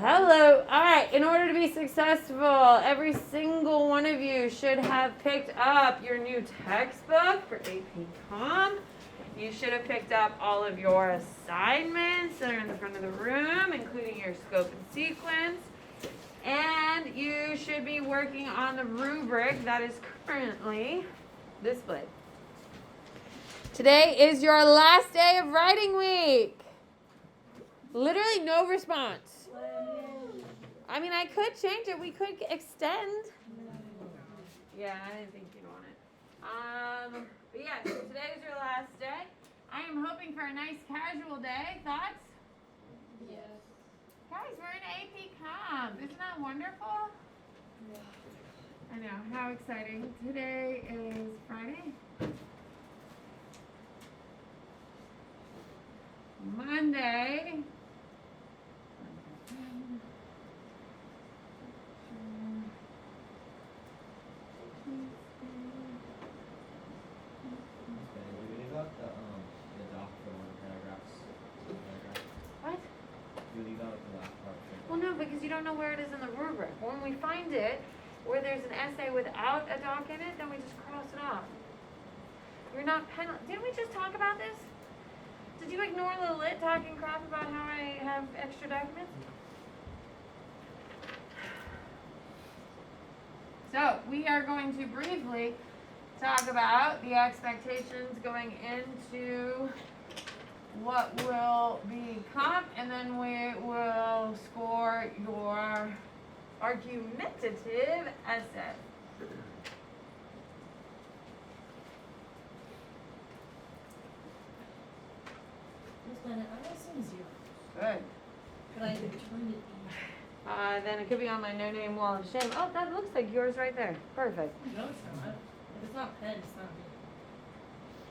Hello. All right. In order to be successful, every single one of you should have picked up your new textbook for APGov. You should have picked up all of your assignments that are in the front of the room, including your scope and sequence. And you should be working on the rubric that is currently displayed. Today is your last day of writing week. Literally no response. I mean, I could change it. We could extend. Yeah, I didn't think you'd want it. But yeah, so today is your last day. I am hoping for a nice casual day. Thoughts? Yes. Guys, we're in APGov. Isn't that wonderful? Yeah. I know. How exciting. Today is Friday. Monday. The doc for one of the paragraphs. What? You leave out the last part. Well, no, because you don't know where it is in the rubric. When we find it, where there's an essay without a doc in it, then we just cross it off. You're not Didn't we just talk about this? Did you ignore the lit talking crap about how I have extra documents? So, we are going to briefly talk about the expectations going into what will be comp, and then we will score your argumentative essay. Miss Bennett, I have some zeros, Good. but I turned it in. Then it could be on my no-name wall of shame. Oh, that looks like yours right there. Perfect. No, it's not. If it's not pen, it's not me.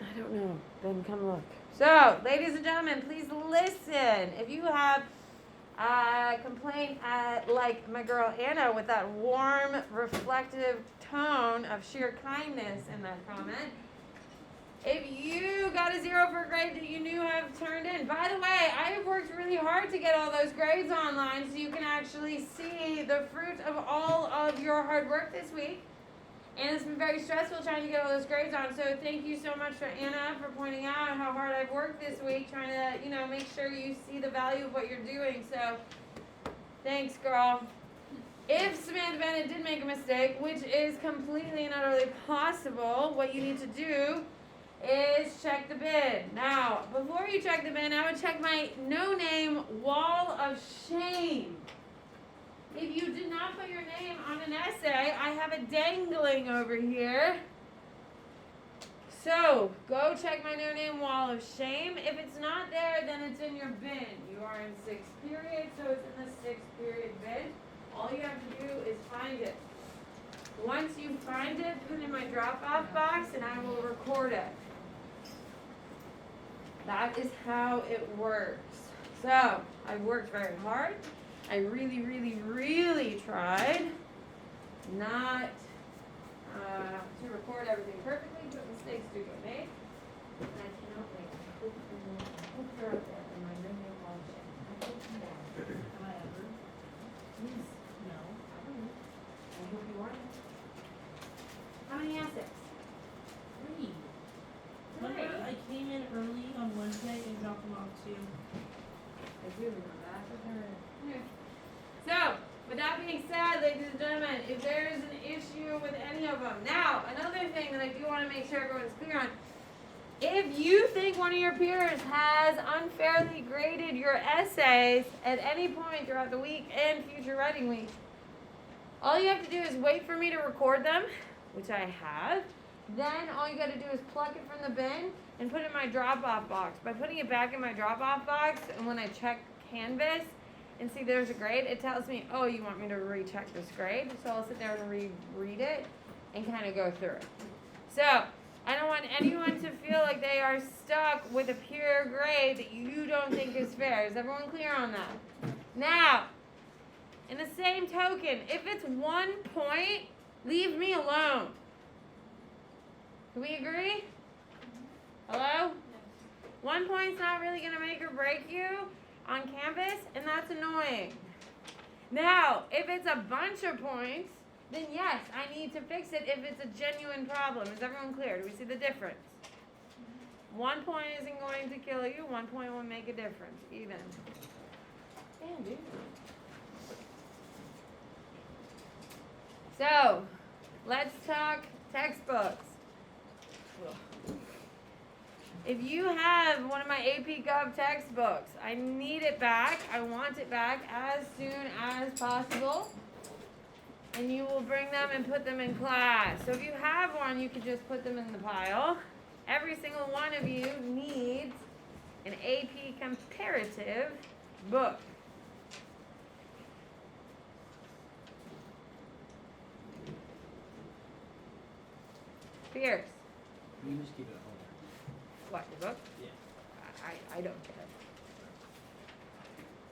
I don't know. Then come look. So, ladies and gentlemen, please listen. If you have a complaint like my girl Anna with that warm, reflective tone of sheer kindness in that comment, if you got a 0 for a grade that you knew have turned in, by the way, I have worked really hard to get all those grades online so you can actually see the fruit of all of your hard work this week. And it's been very stressful trying to get all those grades on. So thank you so much for Anna for pointing out how hard I've worked this week, trying to, make sure you see the value of what you're doing. So thanks, girl. If Samantha Bennett did make a mistake, which is completely and utterly possible, what you need to do is check the bin. Now, before you check the bin, I would check my no-name wall of shame. If you did not put your name on an essay, I have it dangling over here. So, go check my no-name wall of shame. If it's not there, then it's in your bin. You are in 6th period, so it's in the 6th period bin. All you have to do is find it. Once you find it, put it in my drop-off box, and I will record it. That is how it works. So, I've worked very hard. I really, really, really tried not to record everything perfectly, but mistakes do get made. And I cannot wait. I hope you're out there in my no-name wall of shame. I hope you are. Have I ever? Please. No. I don't know. I hope you are. How many essays? 3. Remember, I came in early on Wednesday and dropped them off too. I do remember that. Okay. So, with that being said, ladies and gentlemen, if there is an issue with any of them. Now, another thing that I do want to make sure everyone's clear on. If you think one of your peers has unfairly graded your essays at any point throughout the week and future writing week, all you have to do is wait for me to record them, which I have. Then all you got to do is pluck it from the bin and put it in my drop-off box. By putting it back in my drop-off box, and when I check Canvas and see there's a grade, it tells me, oh, you want me to recheck this grade? So I'll sit there and reread it and kind of go through it. So I don't want anyone to feel like they are stuck with a pure grade that you don't think is fair. Is everyone clear on that? Now, in the same token, if it's 1 point, leave me alone. Can we agree? Hello? 1 point's not really going to make or break you on Canvas, and that's annoying. Now, if it's a bunch of points, then yes, I need to fix it if it's a genuine problem. Is everyone clear? Do we see the difference? 1 point isn't going to kill you. 1 point will make a difference. Even. Damn, dude. So, let's talk textbooks. If you have one of my APGov textbooks, I need it back. I want it back as soon as possible. And you will bring them and put them in class. So if you have one, you can just put them in the pile. Every single one of you needs an AP comparative book. Pierce. You just keep it at home. What, your book? Yeah. I don't care.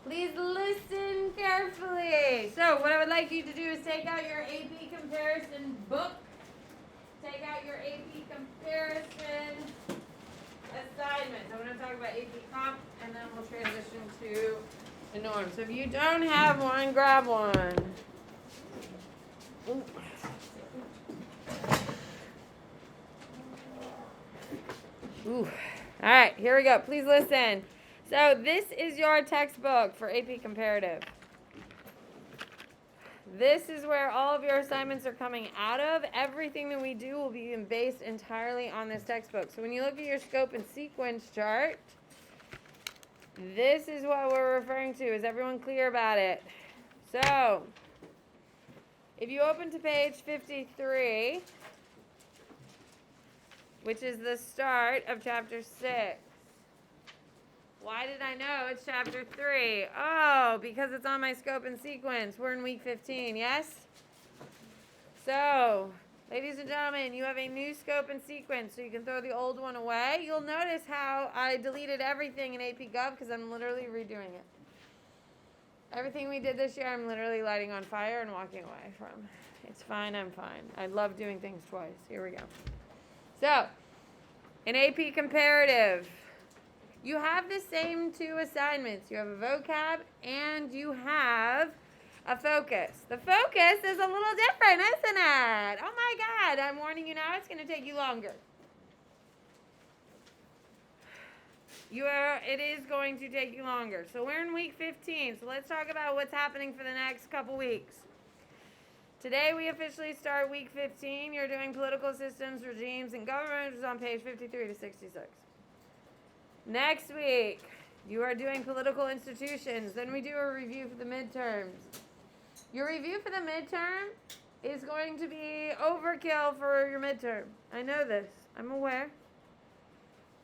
Please listen carefully. So what I would like you to do is take out your AP comparison book. Take out your AP comparison assignments. I'm going to talk about AP comp and then we'll transition to the norm. So if you don't have one, grab one. Ooh. Ooh. All right, here we go. Please listen. So this is your textbook for AP Comparative. This is where all of your assignments are coming out of. Everything that we do will be based entirely on this textbook. So when you look at your scope and sequence chart, this is what we're referring to. Is everyone clear about it? So if you open to page 53, which is the start of chapter 6. Why did I know it's chapter 3? Oh, because it's on my scope and sequence. We're in week 15, yes? So, ladies and gentlemen, you have a new scope and sequence, so you can throw the old one away. You'll notice how I deleted everything in APGov because I'm literally redoing it. Everything we did this year, I'm literally lighting on fire and walking away from. It's fine, I'm fine. I love doing things twice. Here we go. So, in AP Comparative, you have the same two assignments. You have a vocab and you have a focus. The focus is a little different, isn't it? Oh my God, I'm warning you now, it's going to take you longer. It is going to take you longer. So we're in week 15. So let's talk about what's happening for the next couple weeks. Today we officially start week 15. You're doing political systems, regimes, and government, which is on page 53 to 66. Next week, you are doing political institutions. Then we do a review for the midterms. Your review for the midterm is going to be overkill for your midterm. I know this. I'm aware.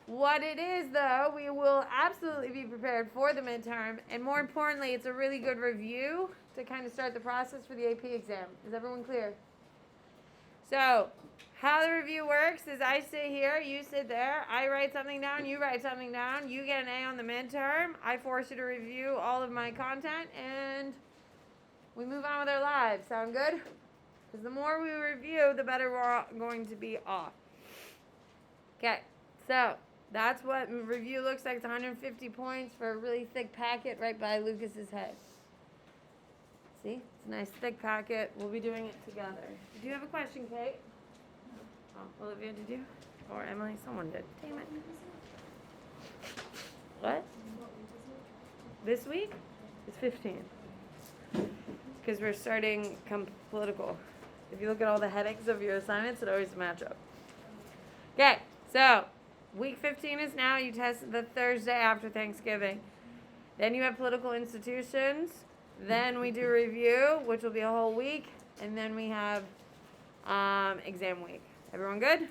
What it is, though, we will absolutely be prepared for the midterm. And more importantly, it's a really good review to kind of start the process for the AP exam. Is everyone clear? So, how the review works is I sit here, you sit there, I write something down, you write something down, you get an A on the midterm, I force you to review all of my content, and we move on with our lives. Sound good? Because the more we review, the better we're going to be off. Okay, so that's what review looks like. It's 150 points for a really thick packet right by Lucas's head. See? It's a nice thick packet. We'll be doing it together. Did you have a question, Kate? Oh, Olivia, did you? Or Emily? Someone did. Damn it. What? This week? It's 15. Because we're starting political. If you look at all the headings of your assignments, it always match up. Okay, so week 15 is now. You test the Thursday after Thanksgiving. Then you have political institutions. Then we do review, which will be a whole week. And then we have exam week. Everyone good?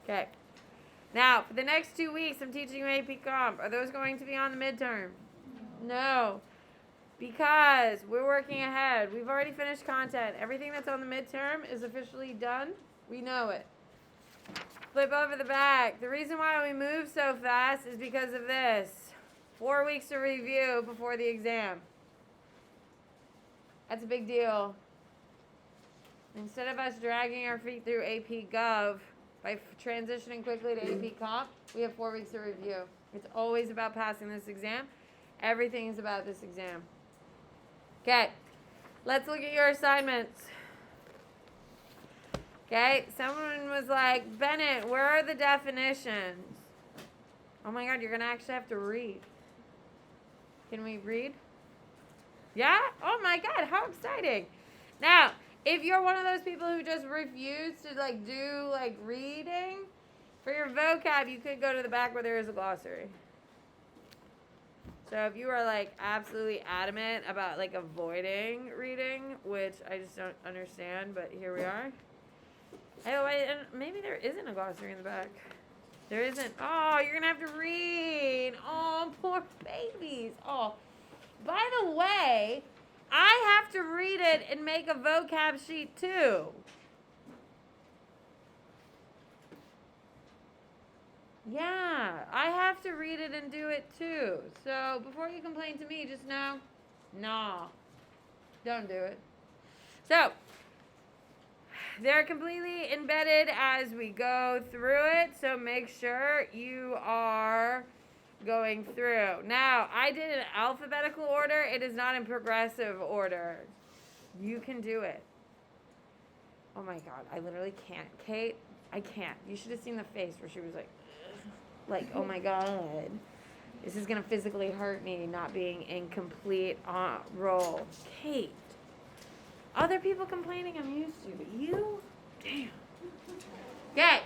Okay. Now, for the next 2 weeks, I'm teaching you AP Comp. Are those going to be on the midterm? No. Because we're working ahead. We've already finished content. Everything that's on the midterm is officially done. We know it. Flip over the back. The reason why we move so fast is because of this. 4 weeks to review before the exam. That's a big deal. Instead of us dragging our feet through APGov by transitioning quickly to AP Comp, we have 4 weeks to review. It's always about passing this exam. Everything is about this exam. Okay, let's look at your assignments. Okay, someone was like, Bennett, where are the definitions? Oh my God, you're going to actually have to read. Can we read? Yeah? Oh my God, how exciting. Now, if you're one of those people who just refuse to do reading, for your vocab, you could go to the back where there is a glossary. So if you are absolutely adamant about avoiding reading, which I just don't understand, but here we are. Oh, and maybe there isn't a glossary in the back. There isn't. Oh, you're going to have to read. Oh, poor babies. Oh, by the way, I have to read it and make a vocab sheet too. Yeah, I have to read it and do it too. So before you complain to me, just know, no, don't do it. So they're completely embedded as we go through it, so make sure you are going through. Now, I did an alphabetical order. It is not in progressive order. You can do it. Oh my God, I literally can't. Kate, I can't. You should have seen the face where she was like, oh my God, this is going to physically hurt me not being in complete roll. Kate. Other people complaining I'm used to, but you? Damn. Okay,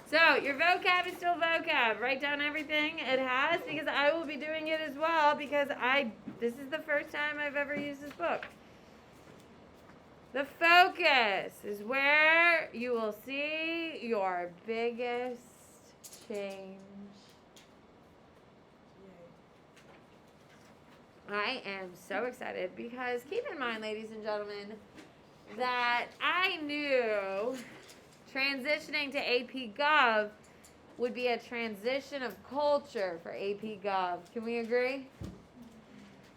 so your vocab is still vocab. Write down everything it has because I will be doing it as well because this is the first time I've ever used this book. The focus is where you will see your biggest change. I am so excited because keep in mind, ladies and gentlemen, that I knew transitioning to APGov would be a transition of culture for APGov. Can we agree?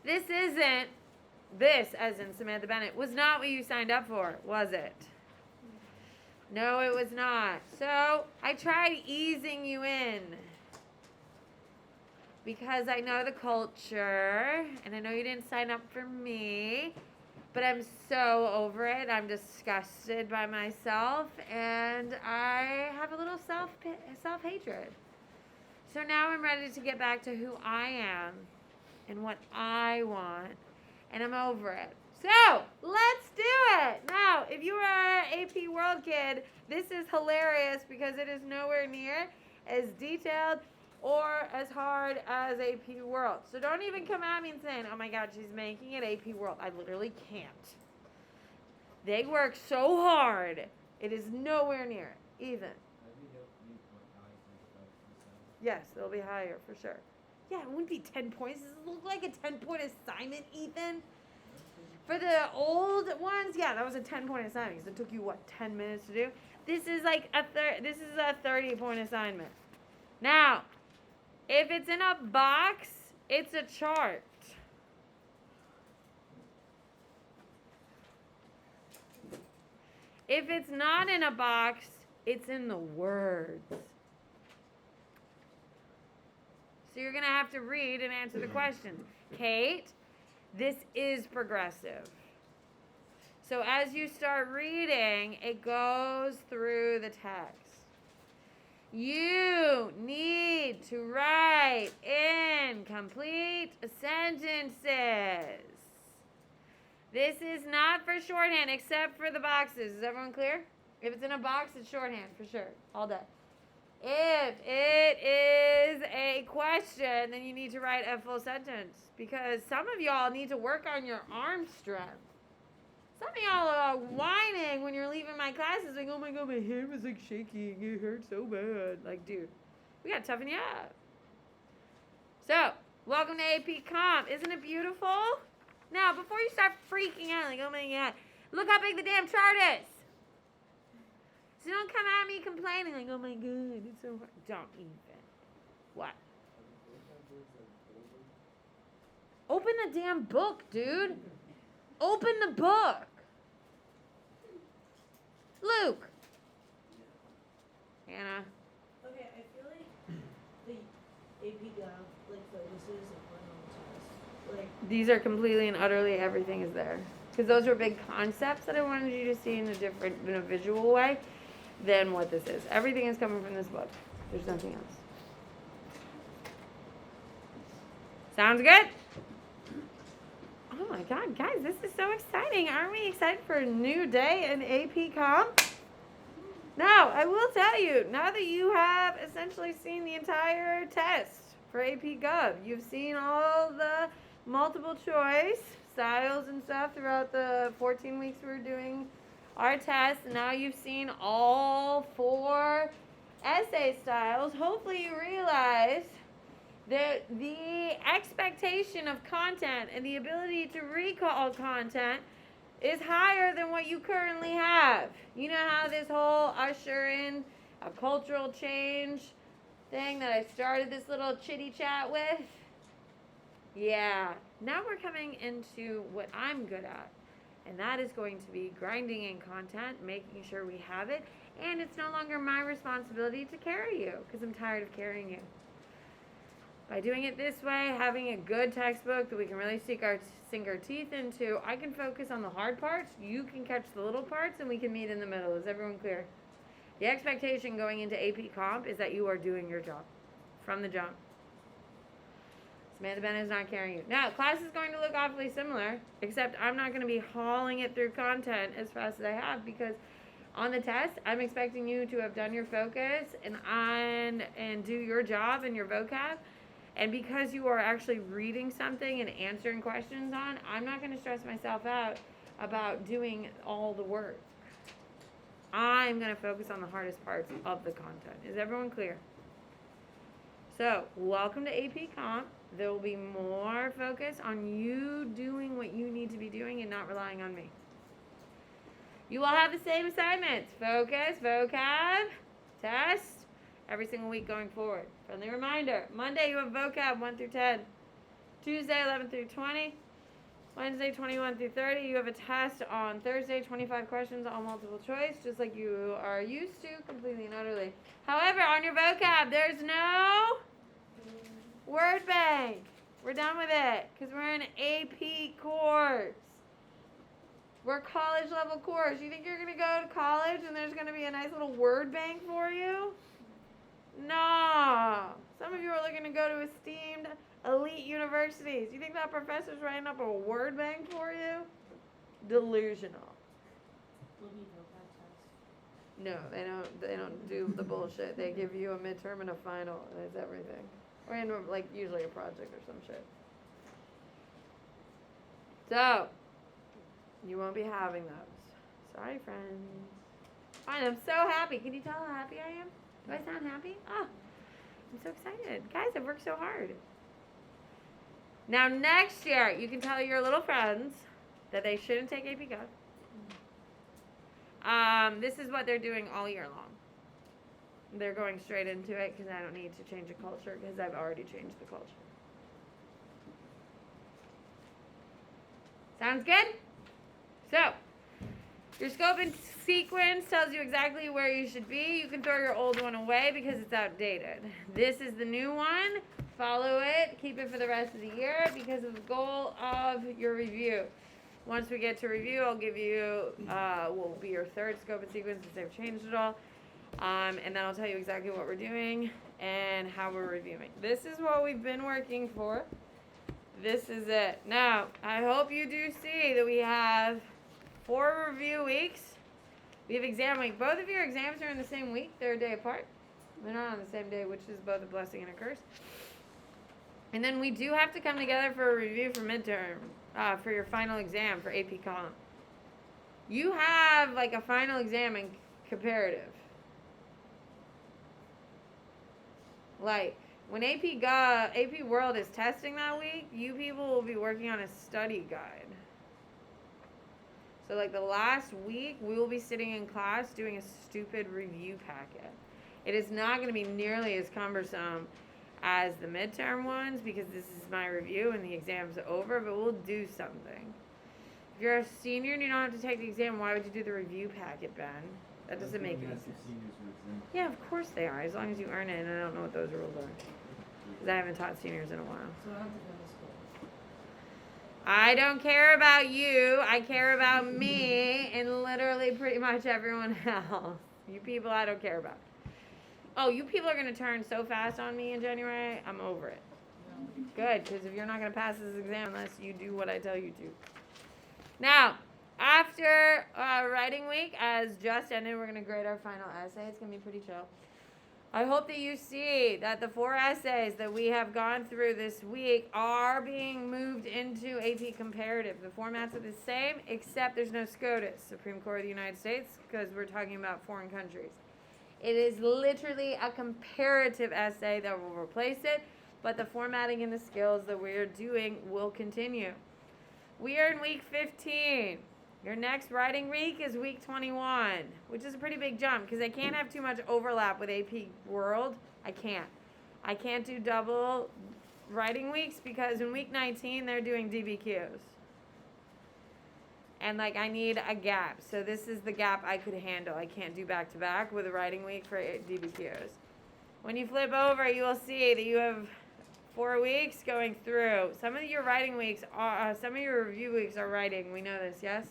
This, as in Samantha Bennett, was not what you signed up for, was it? No, it was not. So I tried easing you in. Because I know the culture, and I know you didn't sign up for me, but I'm so over it. I'm disgusted by myself, and I have a little self-hatred. So now I'm ready to get back to who I am and what I want, and I'm over it. So let's do it. Now, if you are an AP World kid, this is hilarious because it is nowhere near as detailed or as hard as AP World. So don't even come at me and saying, oh my God, she's making it AP World. I literally can't. They work so hard. It is nowhere near even. Yes, they'll be higher for sure. Yeah, it wouldn't be 10 points. Does it look like a 10-point assignment, Ethan? For the old ones, yeah, that was a 10-point assignment. So it took you, 10 minutes to do? This is this is a 30-point assignment. Now, if it's in a box, it's a chart. If it's not in a box, it's in the words. So you're going to have to read and answer the questions. Kate, this is progressive. So as you start reading, it goes through the text. You need to write in complete sentences. This is not for shorthand except for the boxes. Is everyone clear? If it's in a box, it's shorthand for sure. All day. If it is a question, then you need to write a full sentence because some of y'all need to work on your arm strength. Some of y'all are whining when you're leaving my classes like, oh my God, my hand was shaking. It hurt so bad. Dude, we got to toughen you up. So, welcome to AP Comp. Isn't it beautiful? Now, before you start freaking out oh my God, look how big the damn chart is. So don't come at me complaining oh my God, it's so hard. Don't even. What? Open the damn book, dude. Open the book. Luke. Hannah. Okay, I feel like the APGov focuses on the test. These are completely and utterly everything is there. Because those were big concepts that I wanted you to see in a visual way than what this is. Everything is coming from this book. There's nothing else. Sounds good? Oh my God, guys, this is so exciting. Aren't we excited for a new day in APGov? Now, I will tell you, now that you have essentially seen the entire test for APGov, you've seen all the multiple choice styles and stuff throughout the 14 weeks we were doing our test. Now you've seen all 4 essay styles. Hopefully you realize that the expectation of content and the ability to recall content is higher than what you currently have. You know how this whole usher in a cultural change thing that I started this little chitty chat with? Yeah. Now we're coming into what I'm good at. And that is going to be grinding in content, making sure we have it. And it's no longer my responsibility to carry you because I'm tired of carrying you. By doing it this way, having a good textbook that we can really sink our teeth into, I can focus on the hard parts, you can catch the little parts, and we can meet in the middle. Is everyone clear? The expectation going into AP Comp is that you are doing your job from the jump. Samantha Bennett is not carrying you. Now, class is going to look awfully similar, except I'm not going to be hauling it through content as fast as I have because on the test, I'm expecting you to have done your focus and do your job and your vocab. And because you are actually reading something and answering questions on, I'm not going to stress myself out about doing all the work. I'm going to focus on the hardest parts of the content. Is everyone clear? So, welcome to AP Comp. There will be more focus on you doing what you need to be doing and not relying on me. You will have the same assignments. Focus, vocab, test, every single week going forward. Friendly reminder, Monday you have vocab 1 through 10. Tuesday 11 through 20. Wednesday 21 through 30. You have a test on Thursday, 25 questions, all multiple choice, just like you are used to, completely and utterly. However, on your vocab, there's no word bank. We're done with it, because we're an AP course. We're a college level course. You think you're going to go to college and there's going to be a nice little word bank for you? No. Some of you are looking to go to esteemed elite universities. You think that professor's writing up a word bank for you? Delusional. No, they don't do the bullshit. They give you a midterm and a final, and it's everything. Or in like usually a project or some shit. So, you won't be having those. Sorry, friends. Fine, I'm so happy. Can you tell how happy I am? Do I sound happy? Oh, I'm so excited. Guys, I've worked so hard. Now, next year, you can tell your little friends that they shouldn't take APGov. This is what they're doing all year long. They're going straight into it because I don't need to change the culture because I've already changed the culture. Sounds good? So, your scope and sequence tells you exactly where you should be. You can throw your old one away because it's outdated. This is the new one. Follow it. Keep it for the rest of the year because of the goal of your review. Once we get to review, I'll give you, will be your third scope and sequence since they've changed it all. And then I'll tell you exactly what we're doing and how we're reviewing. This is what we've been working for. This is it. Now, I hope you do see that we have 4 review weeks. We have exam week. Both of your exams are in the same week. They're a day apart. They're not on the same day, which is both a blessing and a curse. And then we do have to come together for a review for midterm, for your final exam for AP Comp. You have like a final exam in comparative. Like, when AP World is testing that week, you people will be working on a study guide. So, like, the last week, we will be sitting in class doing a stupid review packet. It is not going to be nearly as cumbersome as the midterm ones because this is my review and the exam's over, but we'll do something. If you're a senior and you don't have to take the exam, why would you do the review packet, Ben? That doesn't make any sense. Yeah, of course they are, as long as you earn it, and I don't know what those rules are. Because I haven't taught seniors in a while. So I don't have to go to school. I don't care about you. I care about me and literally pretty much everyone else. You people I don't care about. Oh, you people are going to turn so fast on me in January. I'm over it. Good, because if you're not going to pass this exam unless you do what I tell you to. Now, after writing week, as just ended, we're going to grade our final essay. It's going to be pretty chill. I hope that you see that the 4 essays that we have gone through this week are being moved into AP Comparative. The formats are the same, except there's no SCOTUS, Supreme Court of the United States, because we're talking about foreign countries. It is literally a comparative essay that will replace it, but the formatting and the skills that we're doing will continue. We are in week 15. Your next writing week is week 21, which is a pretty big jump because I can't have too much overlap with AP World. I can't do double writing weeks because in week 19 they're doing DBQs. And I need a gap. So this is the gap I could handle. I can't do back to back with a writing week for DBQs. When you flip over, you will see that you have 4 weeks going through. Some of your writing weeks are, some of your review weeks are writing. We know this, yes?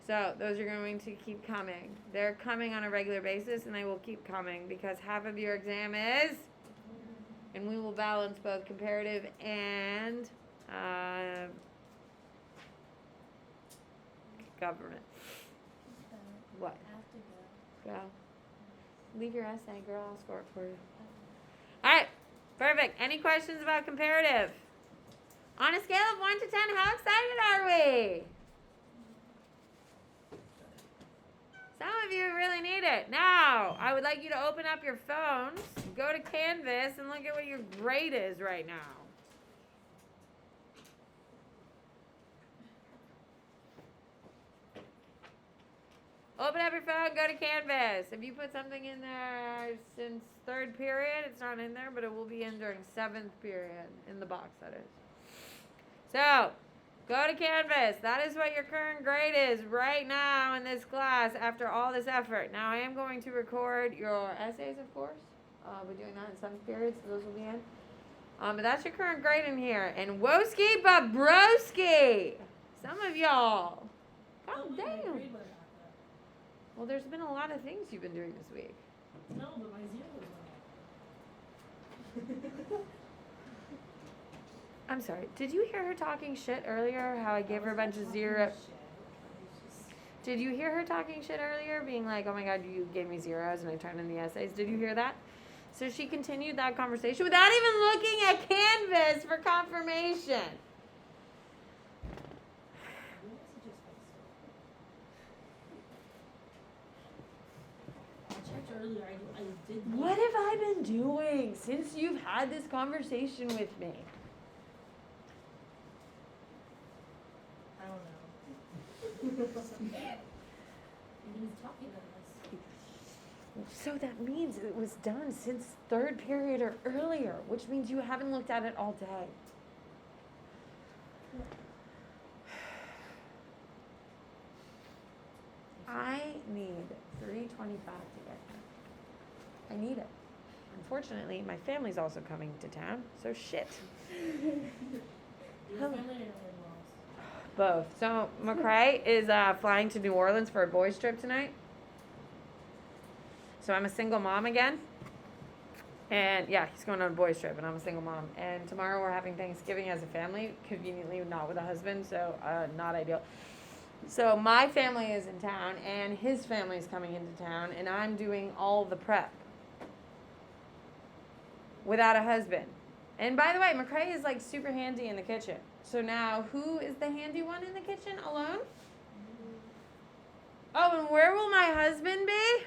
So those are going to keep coming. They're coming on a regular basis and they will keep coming because half of your exam is, and we will balance both comparative and government. What? Go. Leave your essay, girl. I'll score it for you. All right. Perfect. Any questions about comparative? On a scale of 1 to 10, how excited are we? Some of you really need it. Now, I would like you to open up your phones, go to Canvas, and look at what your grade is right now. Open up your phone, go to Canvas. If you put something in there since 3rd period, it's not in there, but it will be in during 7th period, in the box, that is. So, go to Canvas. That is what your current grade is right now in this class after all this effort. Now, I am going to record your essays, of course. We're doing that in 7th period, so those will be in. But that's your current grade in here. And woski but broski. Some of y'all. God damn. Well, there's been a lot of things you've been doing this week. No, but my zero was wrong. I'm sorry. Did you hear her talking shit earlier? How I gave her a bunch of zero. Did you hear her talking shit earlier? Being like, oh my God, you gave me zeros and I turned in the essays. Did you hear that? So she continued that conversation without even looking at Canvas for confirmation. Earlier, I did. What have I been doing since you've had this conversation with me? I don't know. He's talking to us. So that means it was done since 3rd period or earlier, which means you haven't looked at it all day. I need 325 to get here. I need it. Unfortunately, my family's also coming to town, so shit. Your family or in-laws? Both. So McCrae is flying to New Orleans for a boys' trip tonight. So I'm a single mom again. And yeah, he's going on a boys' trip, and I'm a single mom. And tomorrow we're having Thanksgiving as a family, conveniently not with a husband, so not ideal. So my family is in town, and his family is coming into town, and I'm doing all the prep without a husband. And by the way, McCrae is super handy in the kitchen. So now, who is the handy one in the kitchen? Alone? Oh, and where will my husband be?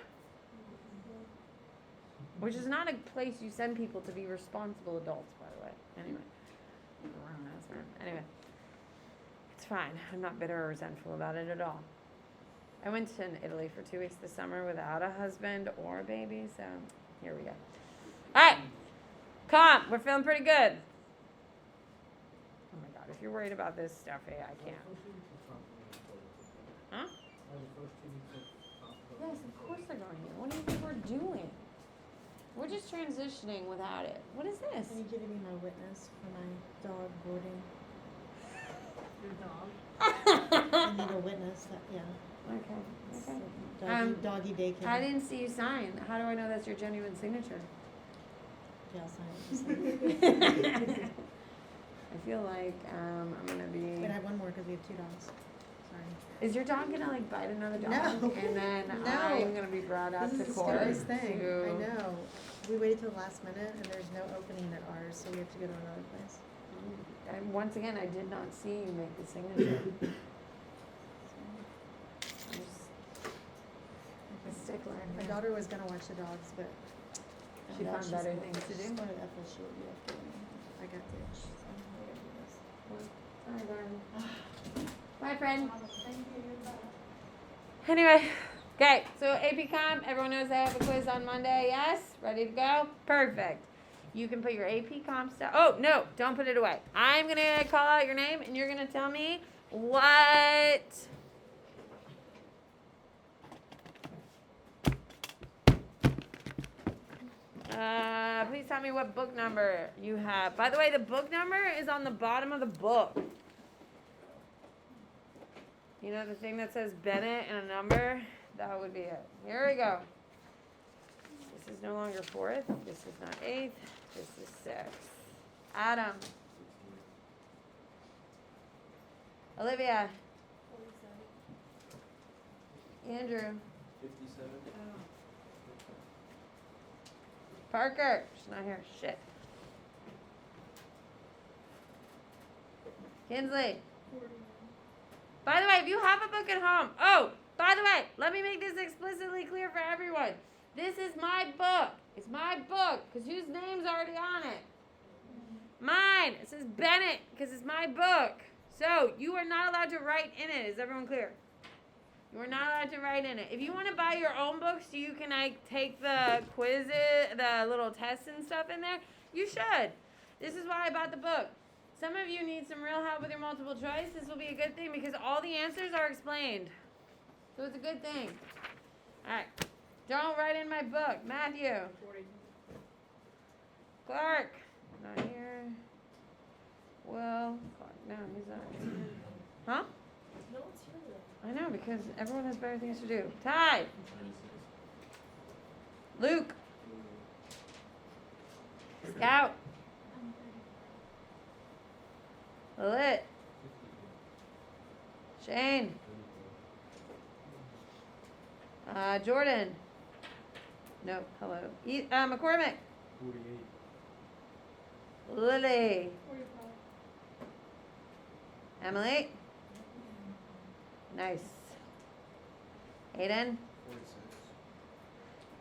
Which is not a place you send people to be responsible adults, by the way. Anyway. Anyway. It's fine. I'm not bitter or resentful about it at all. I went to Italy for 2 weeks this summer without a husband or a baby, so here we go. All right. Comp. We're feeling pretty good. Oh my God. If you're worried about this stuff, hey, I can't. Huh? Yes, of course they're going here. What do you think we're doing? We're just transitioning without it. What is this? Are you giving me my witness for my dog boarding? Your dog. I need a witness that, yeah. Okay. Okay. Doggy daycare. I didn't see you sign. How do I know that's your genuine signature? Yeah, I'll sign it. I feel like I'm gonna be. Wait, I have one more because we have 2 dogs. Sorry. Is your dog gonna like bite another dog? No. And then No. I'm gonna be brought out This to is the court. scariest thing. to- I know. We waited till the last minute and there's no opening at ours, so we have to go to another place. And once again, I did not see you make the signature. I'm just a stickler. My here. daughter was gonna watch the dogs, but She now found she's better going- things to she's do. going to FSU. I got ditched, so I gotta do this. Sorry, darling. Bye, friend. Anyway, okay, so APCom, everyone knows I have a quiz on Monday, yes? Ready to go? Perfect. You can put your APCom stuff, oh, no, don't put it away. I'm gonna call out your name and you're gonna tell me what please tell me what book number you have. By the way, the book number is on the bottom of the book. You know the thing that says Bennett and a number? That would be it. Here we go. This is no longer 4th. This is not 8th. This is 6th. Adam. Olivia. Andrew. 57. Parker. She's not here. Shit. Kinsley. By the way, if you have a book at home, oh, by the way, let me make this explicitly clear for everyone. This is my book. It's my book, because whose name's already on it? Mine. It says Bennett, because it's my book. So, you are not allowed to write in it. Is everyone clear? You are not allowed to write in it. If you want to buy your own books so you can take the quizzes, the little tests and stuff in there, you should. This is why I bought the book. Some of you need some real help with your multiple choice. This will be a good thing because all the answers are explained. So it's a good thing. All right. Don't write in my book. Matthew. Clark. Not here. Will. Clark. No, he's not here. Huh? No one's here though. I know, because everyone has better things to do. Ty. Luke. Scout. Lit. Shane. Jordan. No, hello. McCormick. 48. Lily. Emily. Nice. Aiden. 46.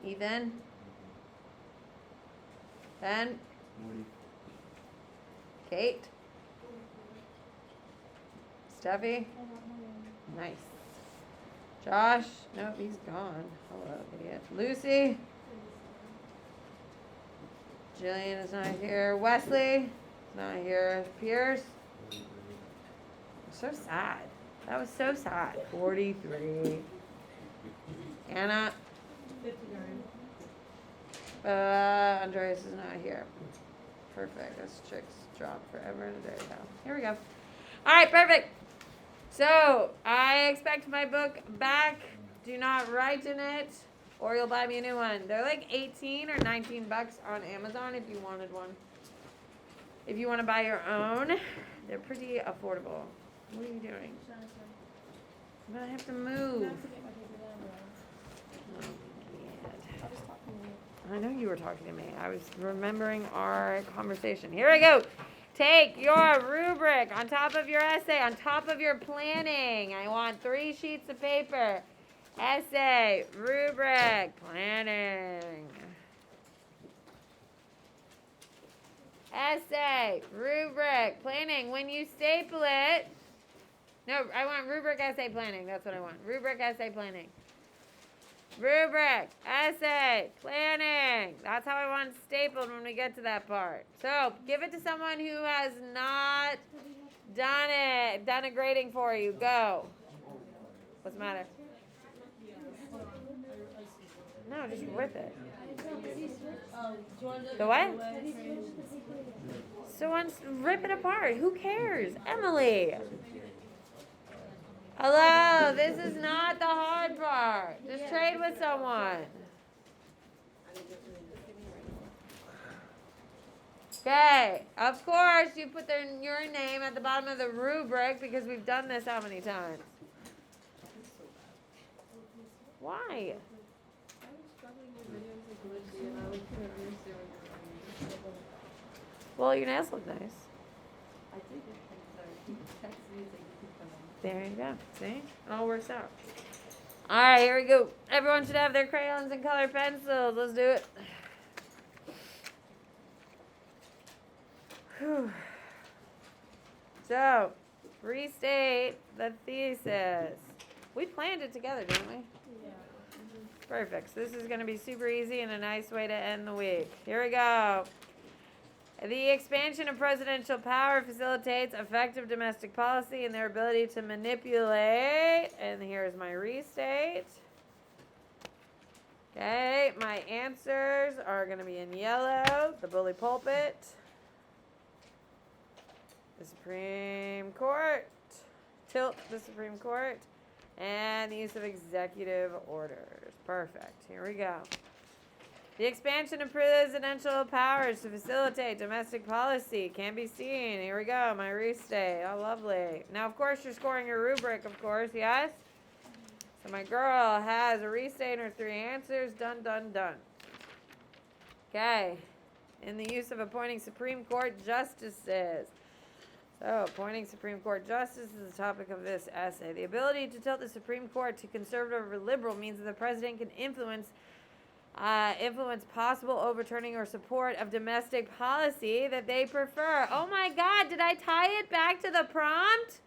Ethan. Ben. 40. Kate. Steffi. Nice. Josh. No, he's gone. Hello, idiot. Lucy. Jillian is not here. Wesley is not here. Pierce. 43. So sad. That was so sad. 43. Anna. 59. Andreas is not here. Perfect. This chick's dropped forever and a day now. Here we go. All right, perfect. So, I expect my book back. Do not write in it, or you'll buy me a new one. They're like 18 or 19 bucks on Amazon if you wanted one. If you want to buy your own, they're pretty affordable. What are you doing? But I have to move. Oh, God. I know you were talking to me. I was remembering our conversation. Here we go. Take your rubric on top of your essay, on top of your planning. I want 3 sheets of paper. Essay, rubric, planning. Essay, rubric, planning. When you staple it, no, I want rubric, essay, planning. That's what I want. Rubric, essay, planning. Rubric, essay, planning. That's how I want it stapled when we get to that part. So, give it to someone who has not done a grading for you. Go. What's the matter? No, just rip it. Oh, do you want to The what? away? So rip it apart. Who cares? Emily. Hello, this is not the hard part. Just trade with someone. Okay, of course you put your name at the bottom of the rubric because we've done this how many times? Why? Well, your nails look nice. There you go. See? It all works out. All right, here we go. Everyone should have their crayons and colored pencils. Let's do it. Whew. So, restate the thesis. We planned it together, didn't we? Yeah. Perfect. So this is going to be super easy and a nice way to end the week. Here we go. The expansion of presidential power facilitates effective domestic policy and their ability to manipulate. And here's my restate. Okay, my answers are going to be in yellow. The bully pulpit. The Supreme Court. Tilt the Supreme Court. And the use of executive orders. Perfect. Here we go. The expansion of presidential powers to facilitate domestic policy can be seen. Here we go, my restate. Oh, lovely. Now, of course, you're scoring your rubric, of course, yes? So my girl has a restate and her 3 answers. Done, done, done. Okay. In the use of appointing Supreme Court justices. So, appointing Supreme Court justices is the topic of this essay. The ability to tilt the Supreme Court to conservative or liberal means that the president can influence possible overturning or support of domestic policy that they prefer. Oh my God, did I tie it back to the prompt?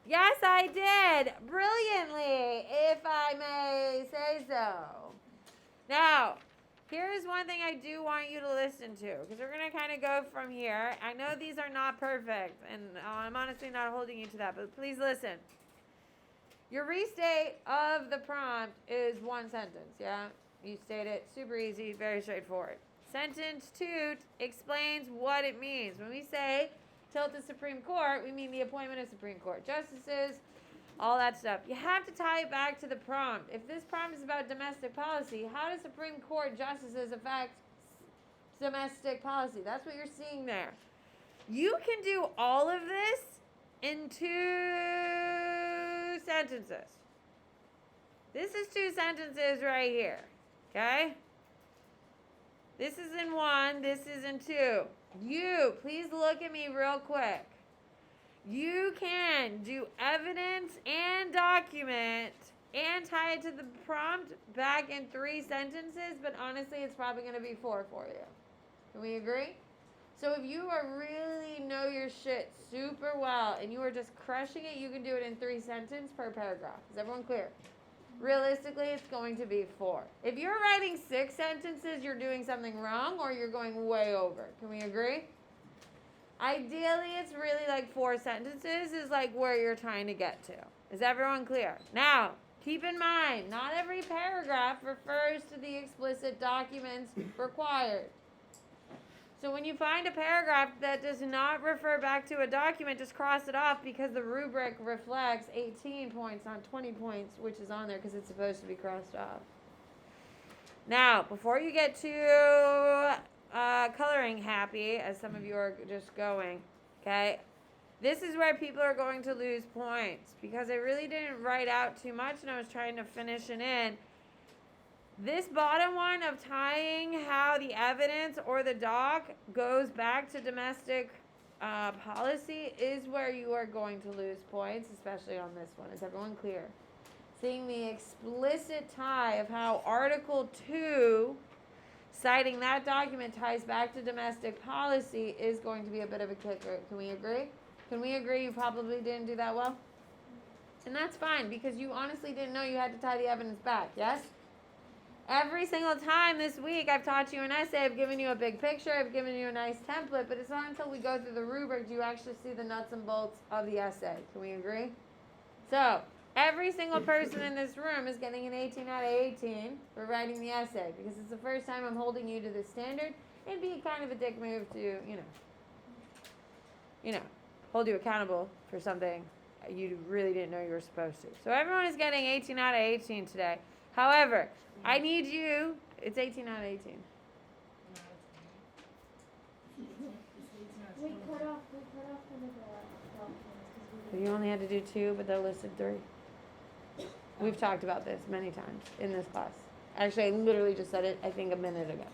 Yes, I did. Brilliantly, if I may say so. Now, here's one thing I do want you to listen to, because we're going to kind of go from here. I know these are not perfect, and I'm honestly not holding you to that, but please listen. Your restate of the prompt is one sentence, yeah? You state it, super easy, very straightforward. Sentence 2 explains what it means. When we say tilt the Supreme Court, we mean the appointment of Supreme Court justices, all that stuff. You have to tie it back to the prompt. If this prompt is about domestic policy, how does Supreme Court justices affect domestic policy? That's what you're seeing there. You can do all of this in 2 sentences. This is 2 sentences right here. Okay? This is in 1, this is in 2. You, please look at me real quick. You can do evidence and document and tie it to the prompt back in 3 sentences, but honestly, it's probably going to be 4 for you. Can we agree? So if you are really know your shit super well and you are just crushing it, you can do it in 3 sentences per paragraph. Is everyone clear? Realistically, it's going to be 4. If you're writing 6 sentences, you're doing something wrong or you're going way over. Can we agree? Ideally, it's really like 4 sentences is like where you're trying to get to. Is everyone clear? Now, keep in mind, not every paragraph refers to the explicit documents required. So when you find a paragraph that does not refer back to a document, just cross it off because the rubric reflects 18 points, not 20 points, which is on there because it's supposed to be crossed off. Now, before you get too coloring happy, as some of you are just going, okay, this is where people are going to lose points because I really didn't write out too much and I was trying to finish it in. This bottom one of tying how the evidence or the doc goes back to domestic policy is where you are going to lose points, especially on this one. Is everyone clear? Seeing the explicit tie of how Article 2, citing that document, ties back to domestic policy is going to be a bit of a kicker. Can we agree? Can we agree you probably didn't do that well? And that's fine because you honestly didn't know you had to tie the evidence back, yes? Every single time this week I've taught you an essay, I've given you a big picture, I've given you a nice template, but it's not until we go through the rubric do you actually see the nuts and bolts of the essay. Can we agree? So, Every single person in this room is getting an 18 out of 18 for writing the essay because it's the first time I'm holding you to this standard. It'd be kind of a dick move to, hold you accountable for something you really didn't know you were supposed to. So everyone is getting 18 out of 18 today. However, I need you. It's 18 out of 18. We cut off some of the So you only had to do 2, but they're listed 3. We've talked about this many times in this class. Actually, I literally just said it, I think, a minute ago.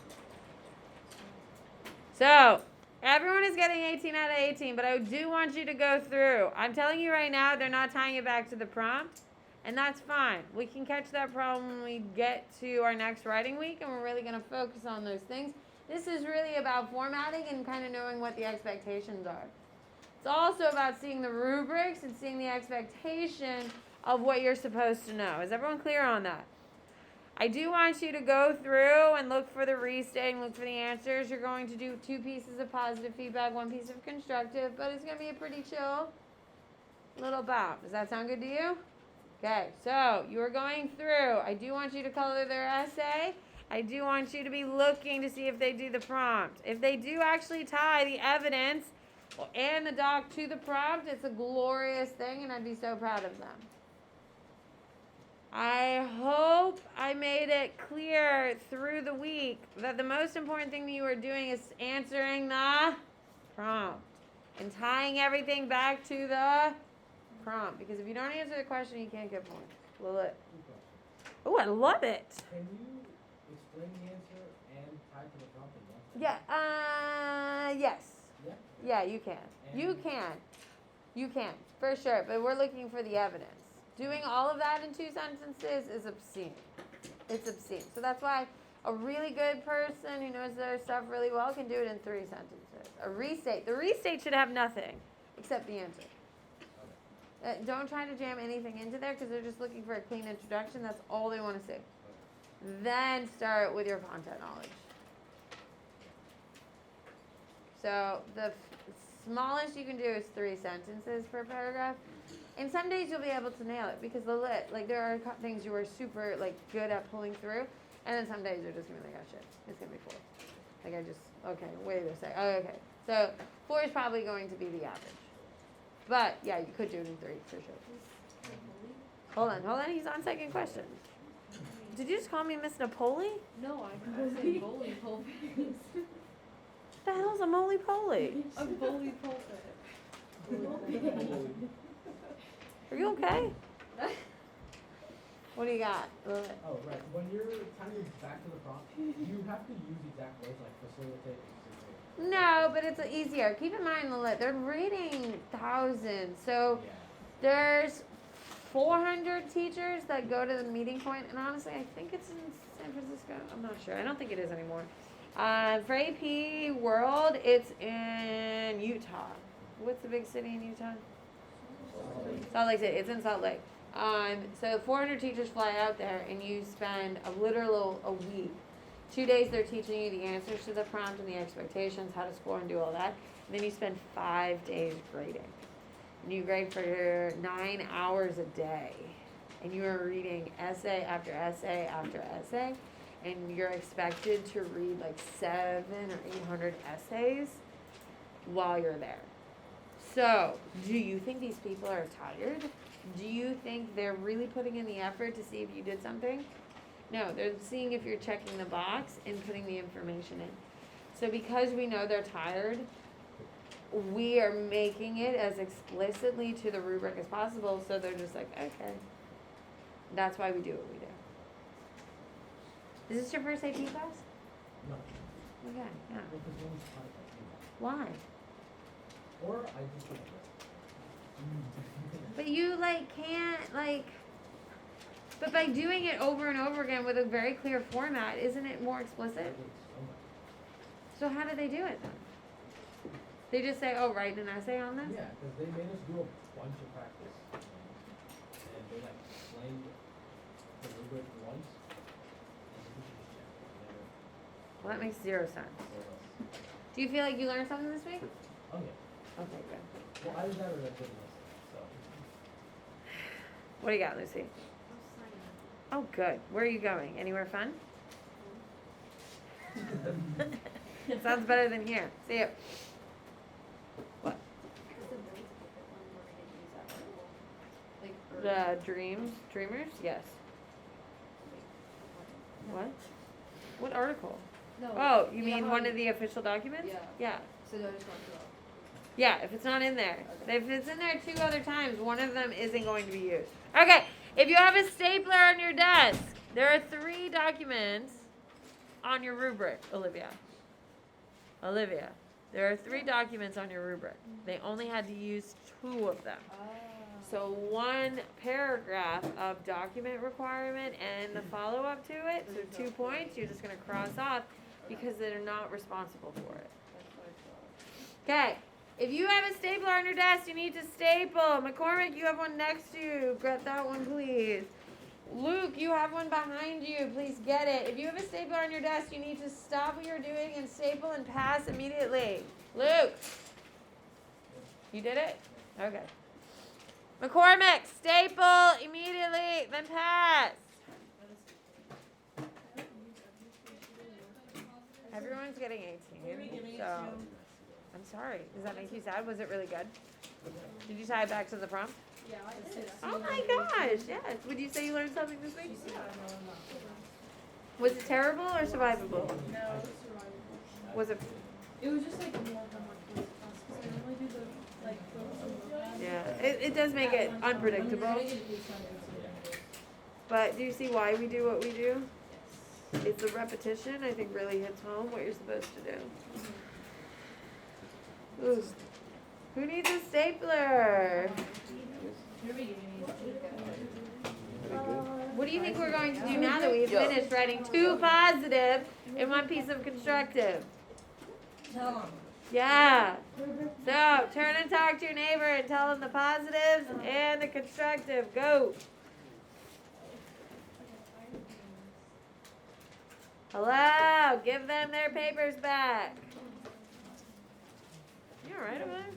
So, everyone is getting 18 out of 18, but I do want you to go through. I'm telling you right now, they're not tying it back to the prompt, and that's fine. We can catch that problem when we get to our next writing week, and we're really going to focus on those things. This is really about formatting and kind of knowing what the expectations are. It's also about seeing the rubrics and seeing the expectation of what you're supposed to know. Is everyone clear on that? I do want you to go through and look for the restate and look for the answers. You're going to do 2 pieces of positive feedback, 1 piece of constructive, but it's going to be a pretty chill little bout. Does that sound good to you? Okay, so you are going through. I do want you to color their essay. I do want you to be looking to see if they do the prompt. If they do actually tie the evidence and the doc to the prompt, it's a glorious thing, and I'd be so proud of them. I hope I made it clear through the week that the most important thing that you are doing is answering the prompt and tying everything back to the prompt. Because if you don't answer the question, you can't get points. Will it? Oh, I love it. Can you explain the answer and tie to the prompt in one sentence? Yeah. Yes. Yeah? Yeah, you can. You can. You can, for sure. But we're looking for the evidence. Doing all of that in 2 sentences is obscene. It's obscene. So that's why a really good person who knows their stuff really well can do it in 3 sentences. A restate. The restate should have nothing except the answer. Don't try to jam anything into there because they're just looking for a clean introduction. That's all they want to see. Then start with your content knowledge. So the smallest you can do is 3 sentences per paragraph. And some days you'll be able to nail it because there are things you are super good at pulling through, and then some days you're just gonna be like, oh shit, it's gonna be 4. Wait a sec. Oh, okay. So 4 is probably going to be the average. But yeah, you could do it in 3 for sure. Hold on. He's on second question. Did you just call me Miss Napoli? No, I said bully pulpit. What the hell's a moly-poly? A bully pulpit. Are you okay? What do you got? Oh, right. When you're tying it back to the prompt, you have to use exact words like facilitate and facilitate. No, but it's easier. Keep in mind, they're reading thousands. So Yeah. there's 400 teachers that go to the meeting point, and honestly, I think it's in San Francisco. I'm not sure. I don't think it is anymore. For AP World, it's in Utah. What's the big city in Utah? Salt Lake City. It's in Salt Lake. So 400 teachers fly out there, and you spend a week. 2 days they're teaching you the answers to the prompt and the expectations, how to score and do all that. And then you spend 5 days grading. And you grade for 9 hours a day. And you are reading essay after essay after essay. And you're expected to read 700 or 800 essays while you're there. So, do you think these people are tired? Do you think they're really putting in the effort to see if you did something? No, they're seeing if you're checking the box and putting the information in. So because we know they're tired, we are making it as explicitly to the rubric as possible, so they're just like, okay. That's why we do what we do. Is this your first AP class? No. Okay, yeah. Because one is part of it. Why? Or I just put it. But you can't but by doing it over and over again with a very clear format, isn't it more explicit? So how do they do it then? They just say, oh, write an essay on this? Yeah, because they made us do a bunch of practice. And they explained the rubric once. And we should just check. Well, that makes 0 sense. Do you feel like you learned something this week? Oh yeah. Okay, good. Well, I was never that good in this, so. What do you got, Lucy? Oh, good. Where are you going? Anywhere fun? Sounds better than here. See you. What? The dreamers? Yes. What? What article? No. Oh, you yeah, mean how one you- of the official documents? Yeah. Yeah. So do I just want to go? Yeah, if it's not in there. Okay. If it's in there 2 other times, one of them isn't going to be used. Okay, if you have a stapler on your desk, there are 3 documents on your rubric, Olivia. Olivia, there are 3 documents on your rubric. They only had to use 2 of them. So 1 paragraph of document requirement and the follow-up to it, so 2 points, you're just gonna cross off because they're not responsible for it. Okay, if you have a stapler on your desk, you need to staple. McCormick, you have one next to you. Get that one, please. Luke, you have one behind you. Please get it. If you have a stapler on your desk, you need to stop what you're doing and staple and pass immediately. Luke, you did it? Okay. McCormick, staple immediately, then pass. Everyone's getting 18, so I'm sorry. Does that make you sad? Was it really good? Did you tie it back to the prompt? Yeah, I did. Oh my gosh, yes. Would you say you learned something this week? Was it terrible or survivable? No, survivable. Was it? It was just like more homework class because I normally do the like the Yeah, it does make it unpredictable. But do you see why we do what we do? It's the repetition, I think, really hits home what you're supposed to do. Ooh. Who needs a stapler? What do you think we're going to do now that we've finished writing 2 positive and 1 piece of constructive? Tell them. Yeah. So, turn and talk to your neighbor and tell them the positives and the constructive. Go. Hello. Give them their papers back. You alright over there?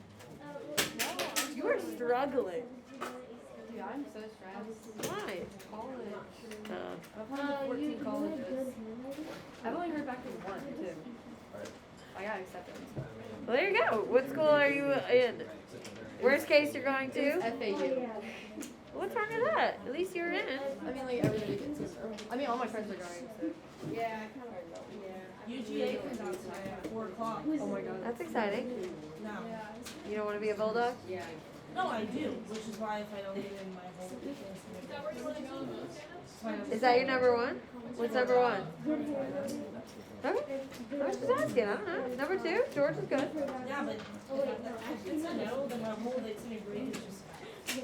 You are struggling. Yeah, I'm so stressed. Why? College. Oh. I've applied to 14 colleges. I've only heard back from 1 too. I got accepted. Well, there you go. What school are you in? Worst case, you're going to? FAU. What's wrong with that? At least you're in. I mean, like everybody gets it. I mean, all my friends are going. So. Yeah, I kind of heard about it. UGA comes out tonight at 4 o'clock. Oh my god. That's exciting. No. You don't want to be a bulldog? Yeah. No, I do, which is why if I don't get in my whole thing. Is that your number 1? What's number 1? Okay. I was just asking. I don't know. Number 2? George is good. Yeah, but if it's a no, then my whole Thanksgiving break is just.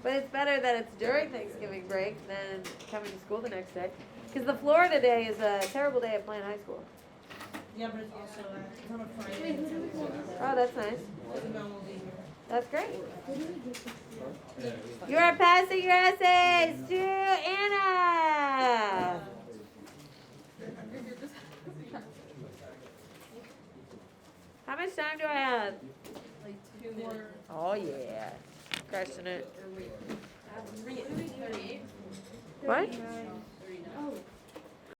But it's better that it's during Thanksgiving break than coming to school the next day. Because the Florida day is a terrible day at Plant High School. Yeah, but it's also it's on a Friday. Oh, that's nice. Doesn't know we'll be here. That's great. You are passing your essays to Anna. How much time do I have? Like 2 more. Oh yeah, crushing it. 38. What? 39.